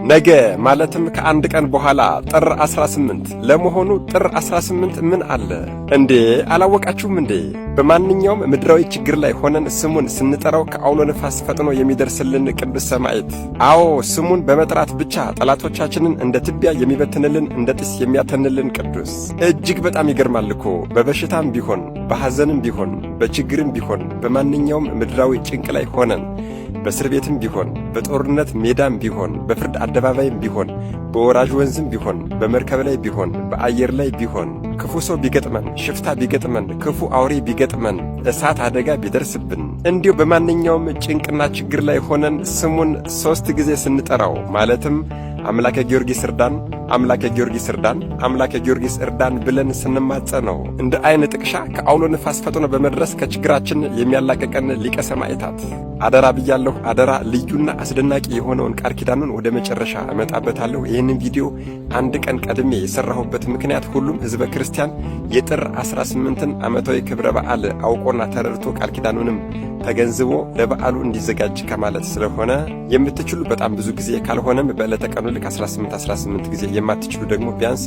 ነገ ማለትም ከአንድ ቀን በኋላ ጥር 18። ለመሆኑ ጥር 18 ምን አለ እንዴ? አላወቃችሁም እንዴ? በማንኛውም ምድራዊ ችግር ላይ ሆነን ስሙን ስንጠራው ከአውሎ ነፋስ ፈጥኖ የሚደርስልን ቅዱስ ሰማዕት። አዎ ስሙን በመጥራት ብቻ ጠላቶቻችንን እንደ ትቢያ የሚበትንልን፣ እንደ ጢስ የሚያተንልን ቅዱስ። እጅግ በጣም ይገርማል እኮ። በበሽታም ቢሆን በሐዘንም ቢሆን በችግርም ቢሆን በማንኛውም ምድራዊ ጭንቅ ላይ ሆነን በእስር ቤትም ቢሆን በጦርነት ሜዳም ቢሆን በፍርድ አደባባይም ቢሆን በወራጅ ወንዝም ቢሆን በመርከብ ላይ ቢሆን በአየር ላይ ቢሆን ክፉ ሰው ቢገጥመን፣ ሽፍታ ቢገጥመን፣ ክፉ አውሬ ቢገጥመን፣ እሳት አደጋ ቢደርስብን፣ እንዲሁ በማንኛውም ጭንቅና ችግር ላይ ሆነን ስሙን 3 ጊዜ ስንጠራው ማለትም አምላከ ጊዮርጊስ እርዳን፣ አምላከ ጊዮርጊስ እርዳን፣ አምላከ ጊዮርጊስ እርዳን ብለን ስንማጸነው እንደ አይን ጥቅሻ ከአውሎ ነፋስ ፈጥኖ በመድረስ ከችግራችን የሚያላቀቀን ሊቀ ሰማዕታት። አደራ ብያለሁ፣ አደራ። ልዩና አስደናቂ የሆነውን ቃል ኪዳኑን ወደ መጨረሻ እመጣበታለሁ። ይህንን ቪዲዮ አንድ ቀን ቀድሜ የሰራሁበት ምክንያት ሁሉም ሕዝበ ክርስቲያን የጥር 18ን ዓመታዊ ክብረ በዓል አውቆና ተረድቶ ቃል ኪዳኑንም ተገንዝቦ ለበዓሉ እንዲዘጋጅ ከማለት ስለሆነ የምትችሉ በጣም ብዙ ጊዜ ካልሆነም በዕለተ ቀኑ ልክ 18 ጊዜ የማትችሉ ደግሞ ቢያንስ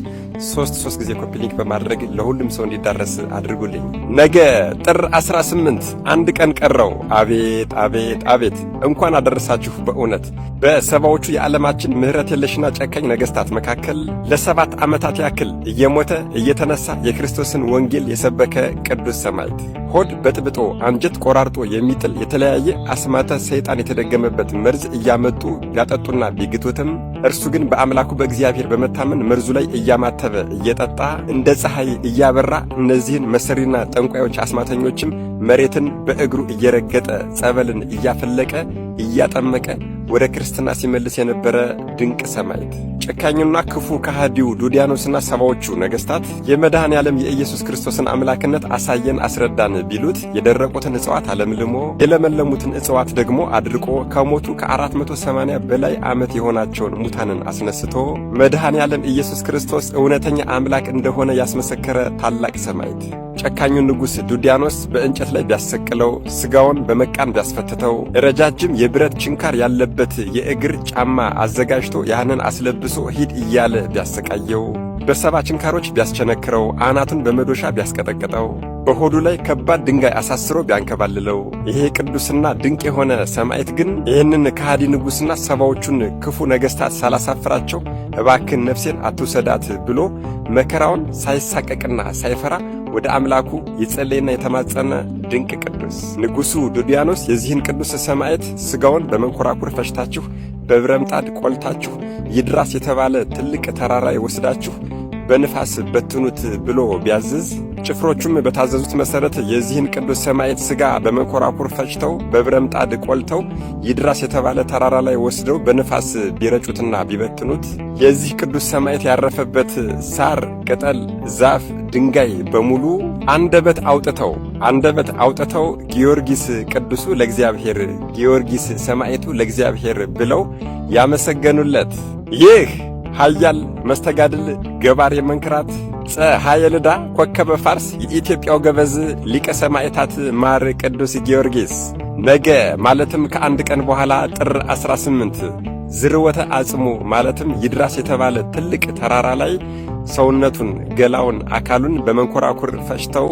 3 ጊዜ ኮፒ ሊንክ በማድረግ ለሁሉም ሰው እንዲዳረስ አድርጉልኝ። ነገ ጥር 18 አንድ ቀን ቀረው። አቤት አቤት አቤት! እንኳን አደረሳችሁ። በእውነት በሰባዎቹ የዓለማችን ምሕረት የለሽና ጨካኝ ነገሥታት መካከል ለ7 ዓመታት ያክል እየሞተ እየተነሳ የክርስቶስን ወንጌል የሰበከ ቅዱስ ሰማዕት፣ ሆድ በጥብጦ አንጀት ቆራርጦ የሚጥል የተለያየ አስማተ ሰይጣን የተደገመበት መርዝ እያመጡ ቢያጠጡና ቢግቱትም እርሱ ግን በአምላኩ በእግዚአብሔር በመታመን መርዙ ላይ እያማተበ እየጠጣ እንደ ፀሐይ እያበራ እነዚህን መሰሪና ጠንቋዮች አስማተኞችም መሬትን በእግሩ እየረገጠ ጸበልን እያፈለቀ እያጠመቀ ወደ ክርስትና ሲመልስ የነበረ ድንቅ ሰማዕት፣ ጨካኙና ክፉ ከሃዲው ዱዲያኖስና ሰባዎቹ ነገሥታት የመድኃኔ ዓለም የኢየሱስ ክርስቶስን አምላክነት አሳየን አስረዳን ቢሉት የደረቁትን እጽዋት አለምልሞ የለመለሙትን እጽዋት ደግሞ አድርቆ ከሞቱ ከ480 በላይ ዓመት የሆናቸውን ሙታንን አስነስቶ መድኃኔ ዓለም ኢየሱስ ክርስቶስ እውነተኛ አምላክ እንደሆነ ያስመሰከረ ታላቅ ሰማዕት፣ ጨካኙ ንጉሥ ዱዲያኖስ በእንጨት ላይ ቢያሰቅለው፣ ሥጋውን በመቃን ቢያስፈትተው፣ ረጃጅም የብረት ችንካር ያለበት የእግር ጫማ አዘጋጅቶ ያንን አስለብሶ ሂድ እያለ ቢያሰቃየው፣ በሰባ ችንካሮች ቢያስቸነክረው፣ አናቱን በመዶሻ ቢያስቀጠቅጠው፣ በሆዱ ላይ ከባድ ድንጋይ አሳስሮ ቢያንከባልለው፣ ይሄ ቅዱስና ድንቅ የሆነ ሰማዕት ግን ይህንን ከሃዲ ንጉሥና ሰባዎቹን ክፉ ነገሥታት ሳላሳፍራቸው እባክን ነፍሴን አትውሰዳት ብሎ መከራውን ሳይሳቀቅና ሳይፈራ ወደ አምላኩ የጸለየና የተማጸነ ድንቅ ቅዱስ ንጉሡ ዱዲያኖስ የዚህን ቅዱስ ሰማዕት ሥጋውን በመንኰራኩር ፈጭታችሁ በብረምጣድ ቆልታችሁ ይድራስ የተባለ ትልቅ ተራራ ይወስዳችሁ በንፋስ በትኑት ብሎ ቢያዝዝ፣ ጭፍሮቹም በታዘዙት መሠረት የዚህን ቅዱስ ሰማዕት ሥጋ በመንኰራኩር ፈጭተው በብረምጣድ ቆልተው ይድራስ የተባለ ተራራ ላይ ወስደው በንፋስ ቢረጩትና ቢበትኑት የዚህ ቅዱስ ሰማዕት ያረፈበት ሳር፣ ቅጠል፣ ዛፍ፣ ድንጋይ በሙሉ አንደበት አውጥተው ጊዮርጊስ ቅዱሱ ለእግዚአብሔር፣ ጊዮርጊስ ሰማዕቱ ለእግዚአብሔር ብለው ያመሰገኑለት ይህ ኃያል መስተጋድል ገባሬ መንክራት ፀሐየ ልዳ ኮከበ ፋርስ የኢትዮጵያው ገበዝ ሊቀ ሰማዕታት ማር ቅዱስ ጊዮርጊስ ነገ ማለትም ከአንድ ቀን በኋላ ጥር 18 ዝርወተ አጽሙ ማለትም ይድራስ የተባለ ትልቅ ተራራ ላይ ሰውነቱን፣ ገላውን፣ አካሉን በመንኰራኩር ፈጭተው